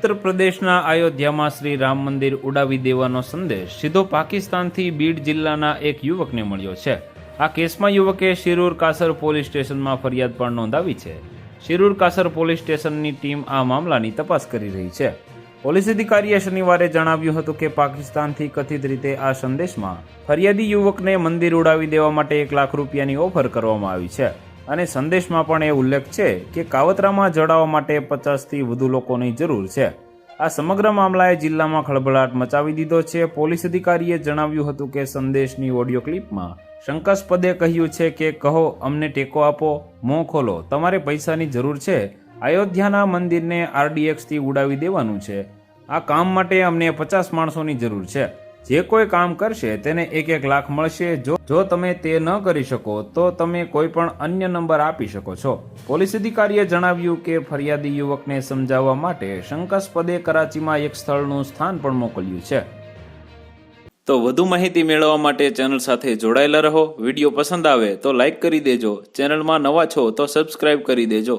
ઉત્તર પ્રદેશના અયોધ્યામાં શ્રી રામ મંદિર ઉડાવી દેવાનો સંદેશ સીધો પાકિસ્તાનથી બીડ જિલ્લાના એક યુવકને મળ્યો છે। આ કેસમાં યુવકે શિરૂર કાસર પોલીસ સ્ટેશનમાં ફરિયાદ પણ નોંધાવી છે। શિરૂર કાસર પોલીસ સ્ટેશનની ટીમ આ મામલાની તપાસ કરી રહી છે। પોલીસ અધિકારીએ શનિવારે જણાવ્યું હતું કે પાકિસ્તાનથી કથિત રીતે આ સંદેશમાં ફરિયાદી યુવકને મંદિર ઉડાવી દેવા માટે 1 લાખ રૂપિયાની ઓફર કરવામાં આવી છે અને સંદેશમાં પણ એ ઉલ્લેખ છે કે કાવતરામાં જડાવવા માટે 50થી વધુ લોકોની જરૂર છે। આ સમગ્ર મામલાએ જિલ્લામાં ખળભળાટ મચાવી દીધો છે। પોલીસ અધિકારીએ જણાવ્યું હતું કે સંદેશની ઓડિયો ક્લિપમાં શંકાસ્પદે કહ્યું છે કે કહો અમને ટેકો આપો, મોં ખોલો, તમારે પૈસાની જરૂર છે, અયોધ્યાના મંદિરને RDXથી ઉડાવી દેવાનું છે, આ કામ માટે અમને 50 માણસોની જરૂર છે, જે કોઈ કામ કરશે તેને 1-1 લાખ મળશે। જો તમે તે ન કરી શકો તો તમે કોઈ પણ અન્ય નંબર આપી શકો છો। પોલીસ અધિકારીએ જણાવ્યું કે ફરિયાદી યુવકને સમજાવવા માટે શંકાસ્પદે કરાચીમાં એક સ્થળનું સ્થાન પણ મોકલ્યું છે। તો વધુ માહિતી મેળવવા માટે ચેનલ સાથે જોડાયેલા રહો। વિડીયો પસંદ આવે તો લાઈક કરી દેજો, ચેનલમાં નવા છો તો સબસ્ક્રાઇબ કરી દેજો।